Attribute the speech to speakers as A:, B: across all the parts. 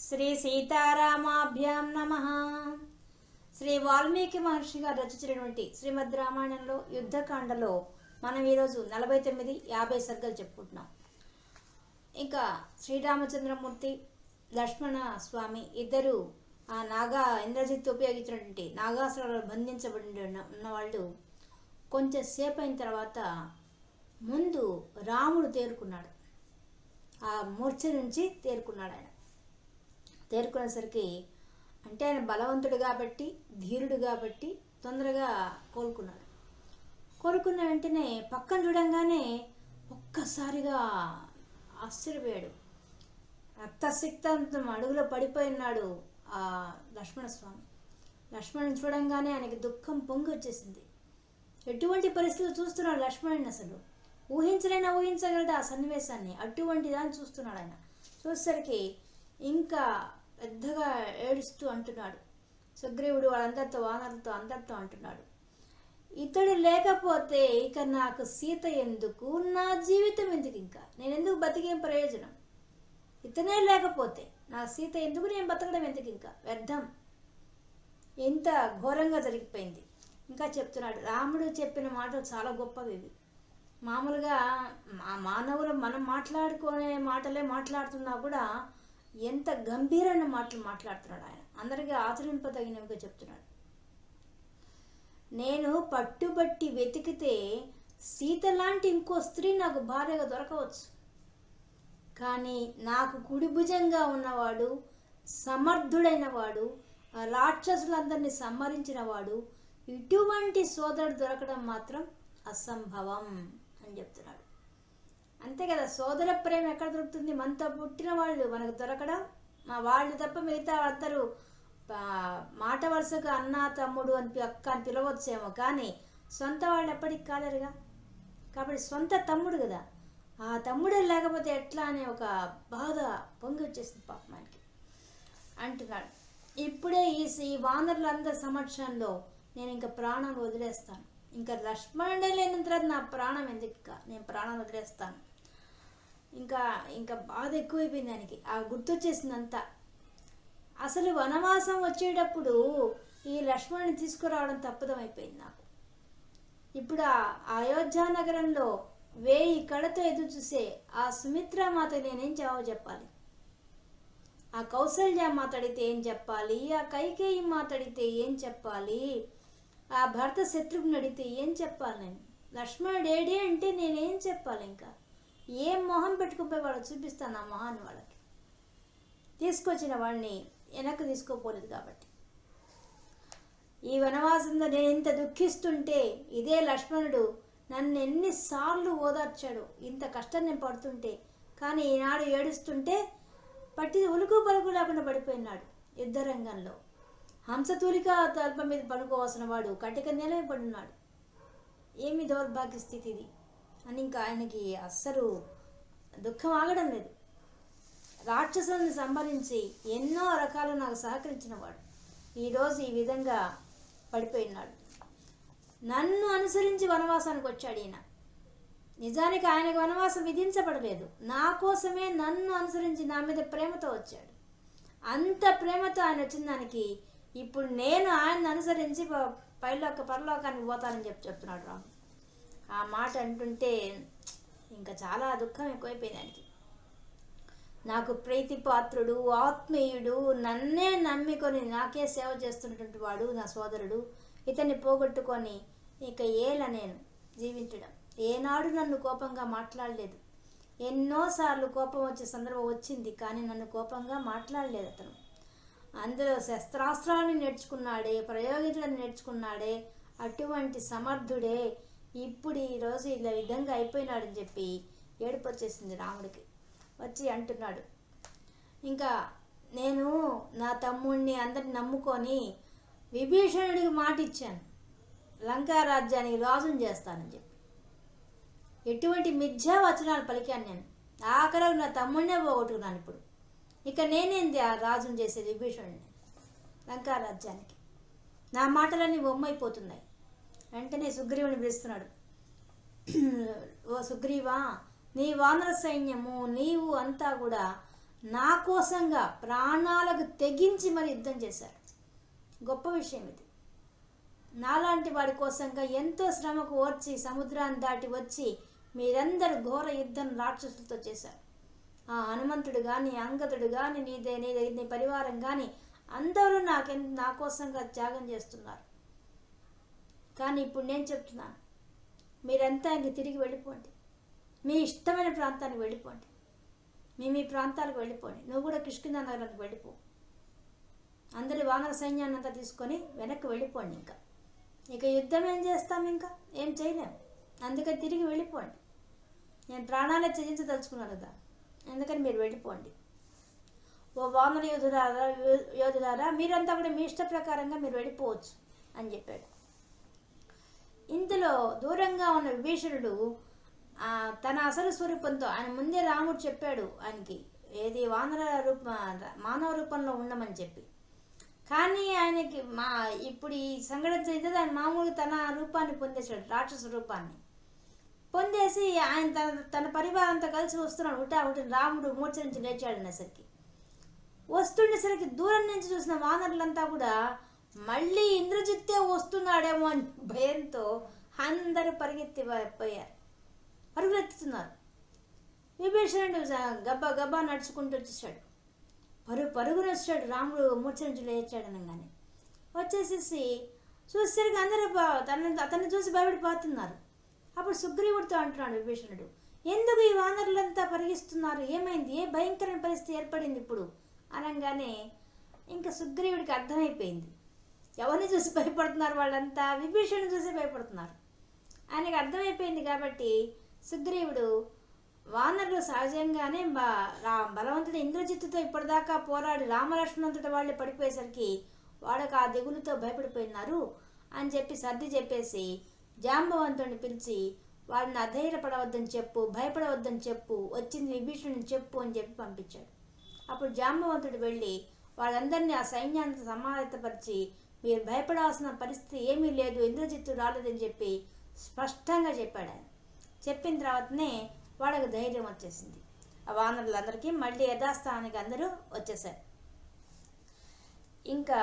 A: శ్రీ సీతారామాభ్యాం నమః. శ్రీ వాల్మీకి మహర్షి గారు రచించినటువంటి శ్రీమద్ రామాయణంలో యుద్ధకాండలో మనం ఈరోజు 49, 50 సర్గలు చెప్పుకుంటున్నాం. ఇంకా శ్రీరామచంద్రమూర్తి, లక్ష్మణ స్వామి ఇద్దరు ఆ ఇంద్రజిత్ ఉపయోగించినటువంటి నాగాసురాలు బంధించబడి ఉన్నవాళ్ళు కొంచెం సేపు అయిన తర్వాత ముందు రాముడు తేరుకున్నాడు. ఆ మూర్ఛ నుంచి తేరుకున్నాడు. ఆయన తేరుకునేసరికి అంటే ఆయన బలవంతుడు కాబట్టి, ధీరుడు కాబట్టి తొందరగా కోలుకున్నాడు. కోలుకున్న వెంటనే పక్కన చూడంగానే ఒక్కసారిగా ఆశ్చర్యపోయాడు. రక్తసిక్తంతో అడుగులో పడిపోయినాడు ఆ లక్ష్మణస్వామి. లక్ష్మణుని చూడంగానే ఆయనకి దుఃఖం పొంగి వచ్చేసింది. ఎటువంటి పరిస్థితులు చూస్తున్నాడు లక్ష్మణుని, అసలు ఊహించగలడు ఆ సన్నివేశాన్ని. అటువంటి దాన్ని చూస్తున్నాడు ఆయన. చూసేసరికి ఇంకా పెద్దగా ఏడుస్తూ అంటున్నాడు. సుగ్రీవుడు వాళ్ళందరితో, వానరులతో అందరితో అంటున్నాడు, ఇతడు లేకపోతే ఇక నాకు సీత ఎందుకు, నా జీవితం ఎందుకు, ఇంకా నేను ఎందుకు బతికేం ప్రయోజనం, ఇతనే లేకపోతే నా సీత ఎందుకు, నేను బతకడం ఎందుకు, ఇంకా వ్యర్థం. ఎంత ఘోరంగా జరిగిపోయింది. ఇంకా చెప్తున్నాడు, రాముడు చెప్పిన మాటలు చాలా గొప్పవి ఇవి. మామూలుగా మానవులు మనం మాట్లాడుకునే మాటలే మాట్లాడుతున్నా కూడా ఎంత గంభీరమైన మాటలు మాట్లాడుతున్నాడు ఆయన. అందరికీ ఆచరింపదగినవిగా చెప్తున్నాడు. నేను పట్టుబట్టి వెతికితే సీత లాంటి ఇంకో స్త్రీ నాకు భార్యగా దొరకవచ్చు, కానీ నాకు కుడి భుజంగా ఉన్నవాడు, సమర్థుడైన వాడు, రాక్షసులందరినీ సంహరించిన వాడు, ఇటువంటి సోదరుడు దొరకడం మాత్రం అసంభవం అని చెప్తున్నాడు. అంతే కదా, సోదర ప్రేమ ఎక్కడ దొరుకుతుంది? మనతో పుట్టిన వాళ్ళు మనకు దొరకడం, వాళ్ళు తప్ప మిగతా అందరూ మాట వరుసగా అన్న, తమ్ముడు అని, అక్క అని పిలవచ్చేమో, కానీ సొంత వాళ్ళు ఎప్పటికి కాలేరుగా. కాబట్టి సొంత తమ్ముడు కదా, ఆ తమ్ముడే లేకపోతే ఎట్లా అనే ఒక బాధ పొంగి వచ్చేసింది పాపం ఆయనకి. అంటున్నాడు, ఇప్పుడే ఈ వానరులందరి సమక్షంలో నేను ఇంకా ప్రాణం వదిలేస్తాను. ఇంకా లక్ష్మణుడే లేని తర్వాత నా ప్రాణం ఎందుకు, నేను ప్రాణం వదిలేస్తాను. ఇంకా బాధ ఎక్కువైపోయింది ఆయనకి. ఆ గుర్తొచ్చేసిందంతా. అసలు వనవాసం వచ్చేటప్పుడు ఈ లక్ష్మణుని తీసుకురావడం తప్పుదం అయిపోయింది నాకు. ఇప్పుడు ఆ అయోధ్య నగరంలో 1000 కళ్ళతో ఎదురు చూసే ఆ సుమిత్రామాత నేనేం జవాబు చెప్పాలి? ఆ కౌసల్య మాట్లాడితే ఏం చెప్పాలి? ఆ కైకేయి మాట్లాడితే ఏం చెప్పాలి? ఆ భర్త శత్రుఘ్నుడు అడిగితే ఏం చెప్పాలి? నేను లక్ష్మణుడు ఏడి అంటే నేనేం చెప్పాలి? ఇంకా ఏం మొహం పెట్టుకుపోయి వాడు చూపిస్తాను ఆ మొహాన్ని వాళ్ళకి. తీసుకొచ్చిన వాడిని వెనక్కి తీసుకోపోలేదు కాబట్టి. ఈ వనవాసంలో నేను ఇంత దుఃఖిస్తుంటే ఇదే లక్ష్మణుడు నన్ను ఎన్నిసార్లు ఓదార్చాడు. ఇంత కష్టం నేను పడుతుంటే, కానీ ఈనాడు ఏడుస్తుంటే పట్టి ఉలుకు పలుకు లేకుండా పడిపోయినాడు యుద్ధరంగంలో. హంసతూలిక తల్ప మీద పడుకోవాల్సిన వాడు కటిక నేల పడున్నాడు. ఏమి దౌర్భాగ్య స్థితి ఇది అని ఇంకా ఆయనకి అస్సలు దుఃఖం ఆగడం లేదు. రాక్షసులను సంహరించి ఎన్నో రకాలు నాకు సహకరించిన వాడు ఈరోజు ఈ విధంగా పడిపోయినాడు. నన్ను అనుసరించి వనవాసానికి వచ్చాడు ఈయన. నిజానికి ఆయనకు వనవాసం విధించబడలేదు, నా కోసమే నన్ను అనుసరించి నా మీద ప్రేమతో వచ్చాడు. అంత ప్రేమతో ఆయన వచ్చిన దానికి ఇప్పుడు నేను ఆయన్ని అనుసరించి పరలోకానికి పోతానని చెప్తున్నాడు రాము. ఆ మాట అంటుంటే ఇంకా చాలా దుఃఖం ఎక్కువైపోయింది ఆయనకి. నాకు ప్రీతిపాత్రుడు, ఆత్మీయుడు, నన్నే నమ్మికొని నాకే సేవ చేస్తున్నటువంటి వాడు నా సోదరుడు, ఇతన్ని పోగొట్టుకొని ఇక నేను జీవించడం. ఏనాడు నన్ను కోపంగా మాట్లాడలేదు. ఎన్నోసార్లు కోపం వచ్చే సందర్భం వచ్చింది, కానీ నన్ను కోపంగా మాట్లాడలేదు అతను. అందులో శస్త్రాస్త్రాన్ని నేర్చుకున్నాడే, ప్రయోగించడం నేర్చుకున్నాడే, అటువంటి సమర్థుడే ఇప్పుడు ఈరోజు ఇలా విధంగా అయిపోయినాడని చెప్పి ఏడుపు వచ్చేసింది రాముడికి. వచ్చి అంటున్నాడు, ఇంకా నేను నా తమ్ముడిని అందరిని నమ్ముకొని విభీషణుడికి మాట ఇచ్చాను, లంకా రాజ్యానికి రాజుని చేస్తానని చెప్పి. ఎటువంటి మిథ్యా వచనాలు పలికాను నేను. ఆఖరకు నా తమ్ముడినే పోగొట్టుకున్నాను. ఇప్పుడు ఇక నేనేంది ఆ రాజుని చేసేది, విభీషణుడిని లంకా రాజ్యానికి. నా మాటలన్నీ బొమ్మైపోతున్నాయి. వెంటనే సుగ్రీవుని పిలుస్తున్నాడు. ఓ సుగ్రీవా, నీ వానర సైన్యము, నీవు అంతా కూడా నా కోసంగా ప్రాణాలకు తెగించి మరి యుద్ధం చేశారు. గొప్ప విషయం ఇది. నాలాంటి వాడి కోసంగా ఎంతో శ్రమకు ఓర్చి సముద్రాన్ని దాటి వచ్చి మీరందరూ ఘోర యుద్ధం రాక్షసులతో చేశారు. ఆ హనుమంతుడు కానీ, అంగదుడు కానీ, నీ పరివారం కానీ అందరూ నా కోసంగా త్యాగం చేస్తున్నారు. కానీ ఇప్పుడు నేను చెప్తున్నాను, మీరంతా ఇంక తిరిగి వెళ్ళిపోండి. మీ ఇష్టమైన ప్రాంతానికి వెళ్ళిపోండి. మీ ప్రాంతాలకు వెళ్ళిపోండి. నువ్వు కూడా కిష్కింధ నగరానికి వెళ్ళిపో. అందరి వానర సైన్యాన్ని అంతా తీసుకొని వెనక్కి వెళ్ళిపోండి. ఇక యుద్ధం ఏం చేస్తాం? ఇంకా ఏం చేయలేము. అందుకని తిరిగి వెళ్ళిపోండి. నేను ప్రాణాలే త్యజించదలుచుకున్నాను కదా, అందుకని మీరు వెళ్ళిపోండి. ఓ వానర యోధులారా మీరంతా కూడా మీ ఇష్ట ప్రకారంగా మీరు వెళ్ళిపోవచ్చు అని చెప్పాడు. ఇందులో దూరంగా ఉన్న విభీషణుడు తన అసలు స్వరూపంతో, ఆయన ముందే రాముడు చెప్పాడు ఆయనకి ఏది మానవ రూపంలో ఉండమని చెప్పి. కానీ ఆయనకి ఇప్పుడు ఈ సంఘటన చేస్తే ఆయన మామూలుగా తన రూపాన్ని పొందేశాడు, రాక్షస రూపాన్ని పొందేసి ఆయన తన పరివారంతో కలిసి వస్తున్నాడు. ఒకటి రాముడు మూర్ఛ నుంచి లేచాడు అనేసరికి, వస్తుండేసరికి దూరం నుంచి చూసిన వానరులంతా కూడా మళ్ళీ ఇంద్రజిత్తే వస్తున్నాడేమో అని భయంతో అందరూ పరిగెత్తిపోయారు, పరుగులెత్తుతున్నారు. విభీషణుడు గబ్బా గబ్బా నడుచుకుంటూ వచ్చేసాడు. పరుగున వచ్చాడు. రాముడు మూర్ఛ నుంచి లేచాడు అనగానే వచ్చేసేసి చూసేసరికి అందరూ అతన్ని చూసి భయపడిపోతున్నారు. అప్పుడు సుగ్రీవుడితో అంటున్నాడు విభీషణుడు, ఎందుకు ఈ వానరులంతా పరిగిస్తున్నారు? ఏమైంది? ఏ భయంకరమైన పరిస్థితి ఏర్పడింది ఇప్పుడు అనగానే ఇంకా సుగ్రీవుడికి అర్థమైపోయింది ఎవరిని చూసి భయపడుతున్నారు వాళ్ళంతా, విభీషణుని చూసి భయపడుతున్నారు. ఆయనకి అర్థమైపోయింది కాబట్టి సుగ్రీవుడు వానరులు సహజంగానే బలవంతుడు ఇంద్రజిత్తుతో ఇప్పటిదాకా పోరాడి రామలక్ష్మణులంతటి వాళ్ళే పడిపోయేసరికి వాడకు ఆ దిగులుతో భయపడిపోయినారు అని చెప్పి సర్ది చెప్పేసి జాంబవంతుడిని పిలిచి వాడిని అధైర్యపడవద్దని చెప్పు, భయపడవద్దని చెప్పు, వచ్చింది విభీషణుని చెప్పు అని చెప్పి పంపించాడు. అప్పుడు జాంబవంతుడు వెళ్ళి వాళ్ళందరినీ ఆ సైన్యాన్ని సమాయత్తపరిచి మీరు భయపడాల్సిన పరిస్థితి ఏమీ లేదు, ఇంద్రజిత్తు రాలేదని చెప్పి స్పష్టంగా చెప్పాడు. ఆయన చెప్పిన తర్వాతనే వాళ్ళకు ధైర్యం వచ్చేసింది. ఆ వానరులందరికీ మళ్ళీ యథాస్థానానికి అందరూ వచ్చేసారు. ఇంకా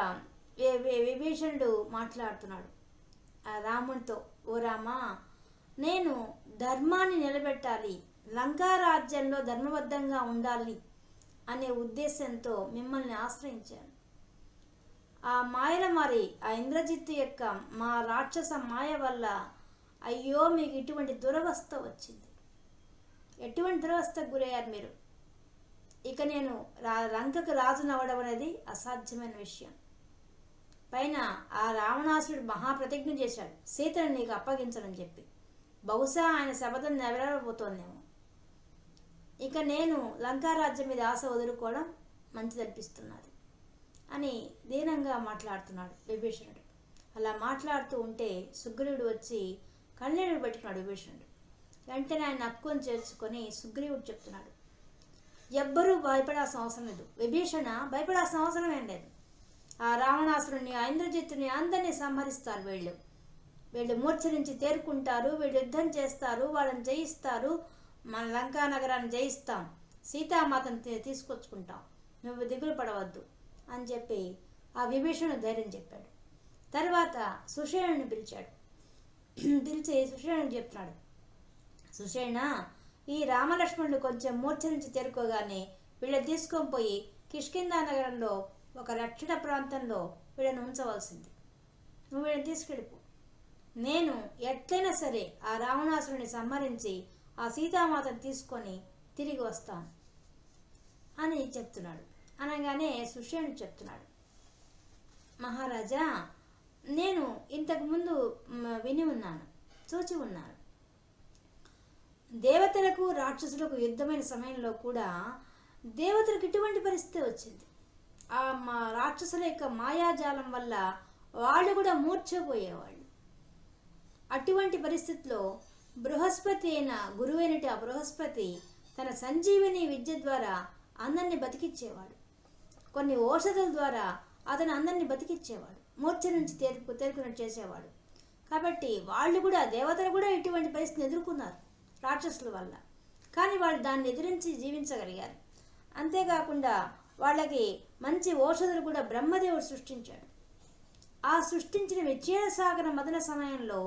A: విభీషణుడు మాట్లాడుతున్నాడు ఆ రామునితో, ఓ రామా, నేను ధర్మాన్ని నిలబెట్టాలి, లంకా రాజ్యంలో ధర్మబద్ధంగా ఉండాలి అనే ఉద్దేశంతో మిమ్మల్ని ఆశ్రయించాను. ఆ మాయల మరి ఆ ఇంద్రజిత్తు యొక్క మా రాక్షస మాయ వల్ల అయ్యో మీకు ఇటువంటి దురవస్థ వచ్చింది. ఎటువంటి దురవస్థకు గురయ్యారు మీరు. ఇక నేను లంకకు రాజునవ్వడం అనేది అసాధ్యమైన విషయం. పైన ఆ రావణాసురుడు మహాప్రతిజ్ఞ చేశాడు సీతను నీకు అప్పగించనని చెప్పి. బహుశా ఆయన శబదం నెరవేరబోతోందేమో. ఇక నేను లంకారాజ్యం మీద ఆశ వదులుకోవడం మంచిదనిపిస్తున్నది అని దీనంగా మాట్లాడుతున్నాడు విభీషణుడు. అలా మాట్లాడుతూ ఉంటే సుగ్రీవుడు వచ్చి కళ్ళనీళ్ళు పెట్టుకున్నాడు విభీషణుడు. వెంటనే ఆయన హక్కుని చేర్చుకొని సుగ్రీవుడు చెప్తున్నాడు, ఎవ్వరూ భయపడాల్సిన అవసరం లేదు విభీషణ, భయపడాల్సిన అవసరం ఏం లేదు. ఆ రావణాసురుని, ఆ ఇంద్రజిత్తుని అందరినీ సంహరిస్తారు. వీళ్ళు మూర్ఛ నుంచి తేరుకుంటారు, వీళ్ళు యుద్ధం చేస్తారు, వాళ్ళని జయిస్తారు, మన లంకా నగరాన్ని జయిస్తాం, సీతామాతను తీసుకొచ్చుకుంటాం, నువ్వు దిగులు పడవద్దు అని చెప్పి ఆ విభీషణుడు ధైర్యం చెప్పాడు. తర్వాత సుషేణుని పిలిచాడు. పిలిచి సుషేణుని చెప్తున్నాడు, సుషేణ, ఈ రామలక్ష్మణుడు కొంచెం మూర్ఛ నుంచి తేరుకోగానే వీళ్ళని తీసుకొని పోయి కిష్కింధా నగరంలో ఒక రక్షణ ప్రాంతంలో వీళ్ళని ఉంచవలసింది. నువ్వు వీళ్ళని తీసుకెళ్ళిపో. నేను ఎట్లయినా సరే ఆ రావణాసురుని సంహరించి ఆ సీతామాతను తీసుకొని తిరిగి వస్తాను అని చెప్తున్నాడు. అనగానే సుషేణుడు చెప్తున్నాడు, మహారాజా, నేను ఇంతకుముందు విని ఉన్నాను, చూచి ఉన్నాను. దేవతలకు రాక్షసులకు యుద్ధమైన సమయంలో కూడా దేవతలకు ఇటువంటి పరిస్థితి వచ్చింది. ఆ రాక్షసుల యొక్క మాయాజాలం వల్ల వాళ్ళు కూడా మూర్ఛపోయేవాళ్ళు. అటువంటి పరిస్థితిలో బృహస్పతి అయిన గురువైనటి ఆ బృహస్పతి తన సంజీవిని విద్య ద్వారా అందరిని బతికిచ్చేవాడు. కొన్ని ఔషధాల ద్వారా అతను అందరిని బతికిచ్చేవాడు, మూర్ఛ నుంచి తేరుకున్నట్టు చేసేవాడు. కాబట్టి వాళ్ళు కూడా, దేవతలు కూడా ఇటువంటి పరిస్థితిని ఎదుర్కొన్నారు రాక్షసుల వల్ల. కానీ వాళ్ళు దాన్ని ఎదిరించి జీవించగలిగారు. అంతేకాకుండా వాళ్ళకి మంచి ఔషధులు కూడా బ్రహ్మదేవుడు సృష్టించాడు. ఆ సృష్టించిన విచ్ఛేదసాగర మదన సమయంలో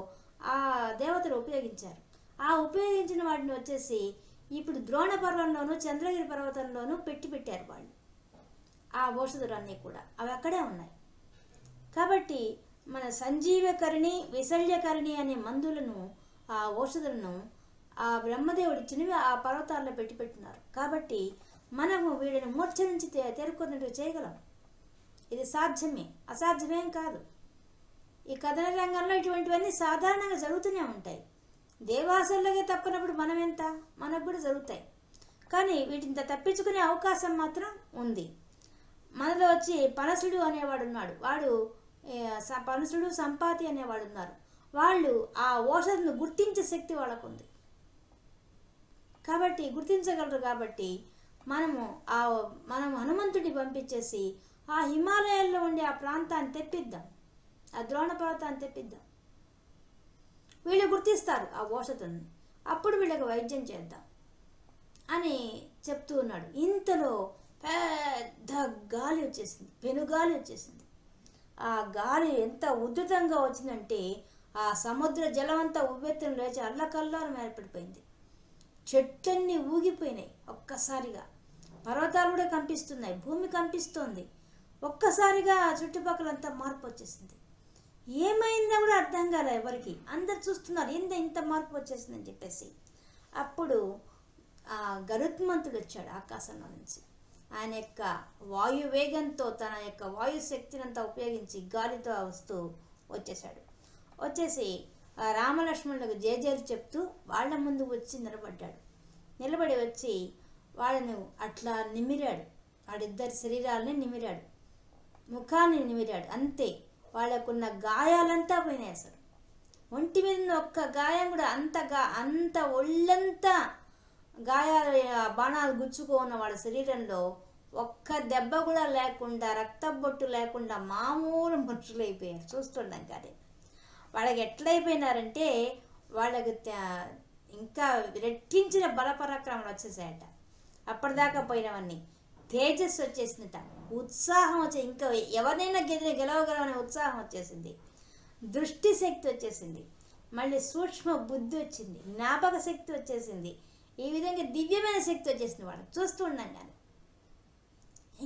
A: ఆ దేవతలు ఉపయోగించారు. ఆ ఉపయోగించిన వాటిని వచ్చేసి ఇప్పుడు ద్రోణ పర్వంలోనూ చంద్రగిరి పర్వతంలోనూ పెట్టారు వాళ్ళు. ఆ ఔషధులన్నీ కూడా అవి అక్కడే ఉన్నాయి. కాబట్టి మన సంజీవకరణి విశల్యకరణి అనే మందులను, ఆ ఔషధులను ఆ బ్రహ్మదేవుడు ఇచ్చినవి ఆ పర్వతాల్లో పెట్టినారు. కాబట్టి మనము వీడిని మూర్ఛ నుంచి తేరుకున్నట్టు చేయగలం. ఇది సాధ్యమే, అసాధ్యమేం కాదు. ఈ కథన రంగంలో ఇటువంటివన్నీ సాధారణంగా జరుగుతూనే ఉంటాయి. దేవాసులకే తప్పనప్పుడు మనం ఎంత, మనకు కూడా జరుగుతాయి. కానీ వీటిని తప్పించుకునే అవకాశం మాత్రం ఉంది. మనలో వచ్చి పనసుడు అనేవాడు ఉన్నాడు. వాడు పనసుడు, సంపాతి అనేవాడు ఉన్నారు. వాళ్ళు ఆ ఔషధను గుర్తించే శక్తి వాళ్ళకు ఉంది. కాబట్టి గుర్తించగలరు. కాబట్టి మనం హనుమంతుడిని పంపించేసి ఆ హిమాలయాల్లో ఉండే ఆ ప్రాంతాన్ని తెప్పిద్దాం, ఆ ద్రోణ పర్వతాన్ని తెప్పిద్దాం. వీళ్ళు గుర్తిస్తారు ఆ ఔషధాన్ని, అప్పుడు వీళ్ళకి వైద్యం చేద్దాం అని చెప్తూ ఉన్నాడు. ఇంతలో పెద్ద గాలి వచ్చేసింది, పెనుగాలి వచ్చేసింది. ఆ గాలి ఎంత ఉధృతంగా వచ్చిందంటే ఆ సముద్ర జలం అంతా ఉవ్వెత్తున లేచి అల్లకల్లారం ఏర్పడిపోయింది. చెట్లన్నీ ఊగిపోయినాయి ఒక్కసారిగా. పర్వతాలు కూడా కంపిస్తున్నాయి, భూమి కంపిస్తోంది. ఒక్కసారిగా చుట్టుపక్కలంతా మార్పు వచ్చేసింది. ఏమైందో కూడా అర్థం కాలే ఎవరికి. అందరు చూస్తున్నారు ఇంత మార్పు వచ్చేసిందని చెప్పేసి. అప్పుడు ఆ గరుత్మంతుడు వచ్చాడు ఆకాశంలో నుంచి. ఆయన యొక్క వాయు వేగంతో తన యొక్క వాయు శక్తిని అంతా ఉపయోగించి గాలితో వస్తూ వచ్చేసాడు. వచ్చేసి రామలక్ష్మణులకు జేజేలు చెప్తూ వాళ్ళ ముందు వచ్చి నిలబడి వచ్చి వాళ్ళను అట్లా నిమిరాడు. వాడిద్దరి శరీరాలని నిమిరాడు, ముఖాన్ని నిమిరాడు. అంతే, వాళ్ళకున్న గాయాలంతా పోయినాయి. అసలు ఒంటి మీద ఒక్క గాయం కూడా అంత ఒళ్ళంతా గాయాలు, బాణాలు గుచ్చుకున్న వాళ్ళ శరీరంలో ఒక్క దెబ్బ కూడా లేకుండా, రక్తబొట్టు లేకుండా మామూలు మనుషులు అయిపోయారు. చూస్తుండం కానీ వాళ్ళకి ఎట్లయిపోయినారంటే వాళ్ళకి ఇంకా రెట్టించిన బలపరాక్రమాలు వచ్చేసాయట. అప్పటిదాకా పోయినవన్నీ తేజస్సు వచ్చేసిందట, ఉత్సాహం వచ్చే, ఇంకా ఎవరినైనా గెలవగలవనే ఉత్సాహం వచ్చేసింది, దృష్టి శక్తి వచ్చేసింది, మళ్ళీ సూక్ష్మ బుద్ధి వచ్చింది, జ్ఞాపక శక్తి వచ్చేసింది. ఈ విధంగా దివ్యమైన శక్తి వచ్చేసింది వాళ్ళకి చూస్తూ ఉన్నాం. కానీ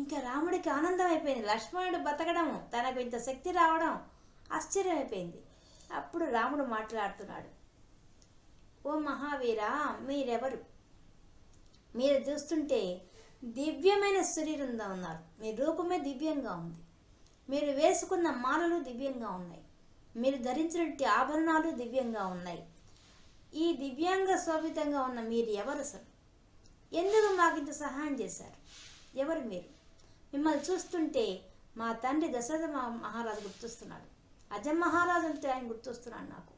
A: ఇంకా రాముడికి ఆనందం అయిపోయింది. లక్ష్మణుడు బతకడము, తనకు ఇంత శక్తి రావడం ఆశ్చర్యం అయిపోయింది. అప్పుడు రాముడు మాట్లాడుతున్నాడు. ఓ మహావీరా, మీరెవరు? మీరు చూస్తుంటే దివ్యమైన శరీరంగా ఉన్నారు. మీ రూపమే దివ్యంగా ఉంది. మీరు వేసుకున్న మాలలు దివ్యంగా ఉన్నాయి. మీరు ధరించినటువంటి ఆభరణాలు దివ్యంగా ఉన్నాయి. ఈ దివ్యాంగ శోభితంగా ఉన్న మీరు ఎవరు అసలు? ఎందుకు మాకు ఇంత సహాయం చేశారు? ఎవరు మీరు? మిమ్మల్ని చూస్తుంటే మా తండ్రి దశరథ మహారాజు గుర్తొస్తున్నాడు, అజం మహారాజు అంటే ఆయన గుర్తొస్తున్నాడు.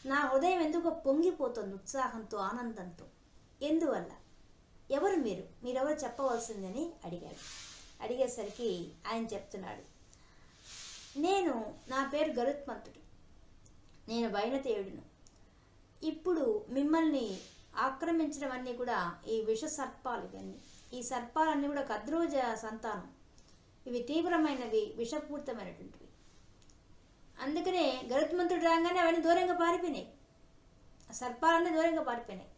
A: నా హృదయం ఎందుకో పొంగిపోతుంది ఉత్సాహంతో, ఆనందంతో. ఎందువల్ల? ఎవరు మీరు? మీరెవరు చెప్పవలసిందని అడిగాడు. అడిగేసరికి ఆయన చెప్తున్నాడు, నా పేరు గరుత్మంతుడు, నేను వైనతేయుడును. ఇప్పుడు మిమ్మల్ని ఆక్రమించడం అన్నీ కూడా ఈ విష సర్పాలు. ఇవన్నీ ఈ సర్పాలన్నీ కూడా కద్రోజ సంతానం. ఇవి తీవ్రమైనవి, విషపూరితమైనటువంటివి. అందుకనే గరుత్మంతుడు రాగానే అవన్నీ దూరంగా పారిపోయినాయి. ఆ సర్పాలన్నీ దూరంగా పారిపోయినాయి.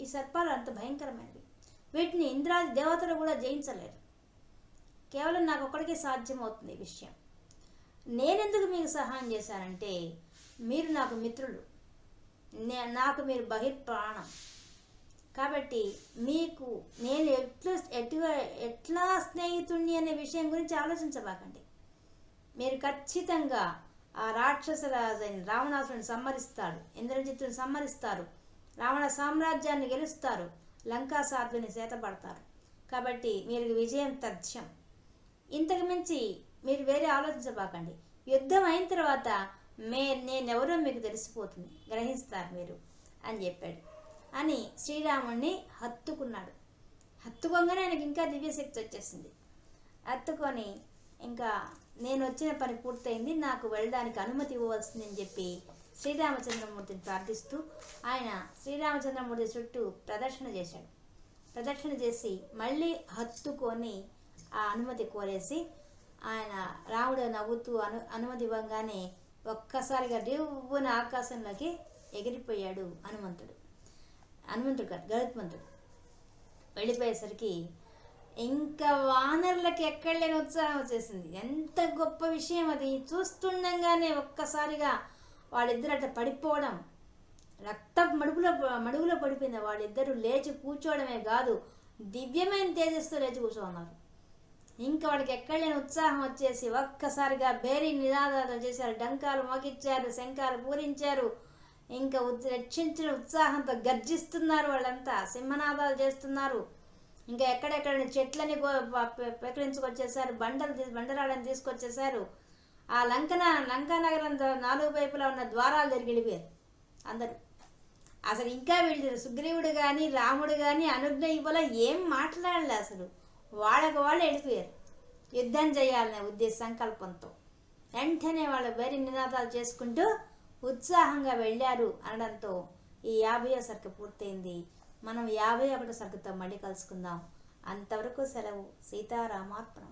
A: ఈ సర్పాలు అంత భయంకరమైనవి. వీటిని ఇంద్రాది దేవతలు కూడా జయించలేరు. కేవలం నాకు ఒక్కడికే సాధ్యమవుతుంది ఈ విషయం. నేనెందుకు మీకు సహాయం చేశానంటే, మీరు నాకు మిత్రులు, నాకు మీరు బహిర్ప్రాణం. కాబట్టి మీకు నేను ఎట్లా స్నేహితుణ్ణి అనే విషయం గురించి ఆలోచించబాకండి. మీరు ఖచ్చితంగా ఆ రాక్షసరాజైన రావణాసురుని సంహరిస్తాడు, ఇంద్రజిత్తుని సంహరిస్తారు, రావణ సామ్రాజ్యాన్ని గెలుస్తారు, లంకా సాధ్విని చేతపడతారు. కాబట్టి మీరు విజయం తథ్యం. ఇంతకు మించి మీరు వేరే ఆలోచించబాకండి. యుద్ధం అయిన తర్వాత నేనెవరో మీకు తెలిసిపోతుంది, గ్రహిస్తారు మీరు అని చెప్పాడు. అని శ్రీరాముణ్ణి హత్తుకున్నాడు. హత్తుకోగానే ఆయనకి ఇంకా దివ్యశక్తి వచ్చేసింది. హత్తుకొని ఇంకా నేను వచ్చిన పని పూర్తయింది, నాకు వెళ్ళడానికి అనుమతి ఇవ్వవలసిందని చెప్పి శ్రీరామచంద్రమూర్తిని ప్రార్థిస్తూ ఆయన శ్రీరామచంద్రమూర్తి చుట్టూ ప్రదర్శన చేశాడు. ప్రదక్షిణ చేసి మళ్ళీ హత్తుకొని ఆ అనుమతి కోరేసి ఆయన రాముడు నవ్వుతూ అనుమతి ఇవ్వగానే ఒక్కసారిగా రివ్వున ఆకాశంలోకి ఎగిరిపోయాడు హనుమంతుడు కాదు గరుత్మంతుడు. వెళ్ళిపోయేసరికి ఇంకా వానరులకి ఎక్కడ లేని ఉత్సాహం వచ్చేసింది. ఎంత గొప్ప విషయం అది! చూస్తుండగానే ఒక్కసారిగా వాళ్ళిద్దరు అట్లా పడిపోవడం, మడుగులో పడిపోయింది. వాళ్ళిద్దరూ లేచి కూర్చోవడమే కాదు, దివ్యమైన తేజస్తో లేచి కూర్చోన్నారు. ఇంకా వాడికి ఎక్కడ లేని ఉత్సాహం వచ్చేసి ఒక్కసారిగా బేరీ నినాదాలు చేశారు, డంకాలు మోగించారు, శంఖాలు పూరించారు. ఇంకా రక్షించిన ఉత్సాహంతో గర్జిస్తున్నారు. వాళ్ళంతా సింహనాదాలు చేస్తున్నారు. ఇంకా ఎక్కడెక్కడ చెట్లని పెకరించుకొచ్చేసారు, బండరాళ్ళని తీసుకొచ్చేసారు. ఆ లంకా నగరంతో 4 వైపులా ఉన్న ద్వారాలు దగ్గరికి వెళ్ళిపోయారు అందరూ. అసలు ఇంకా వీళ్ళు సుగ్రీవుడు కానీ రాముడు కానీ అనుజ్ఞ ఇవ్వాల ఏం మాట్లాడలే. అసలు వాళ్ళకు వాళ్ళు వెళ్ళిపోయారు యుద్ధం చేయాలనే సంకల్పంతో. వెంటనే వాళ్ళు వేరే నినాదాలు చేసుకుంటూ ఉత్సాహంగా వెళ్ళారు అనడంతో ఈ 50వ సర్గ పూర్తయింది. మనం 51వ సర్గతో మళ్ళీ కలుసుకుందాం. అంతవరకు సెలవు. సీతారామార్పణం.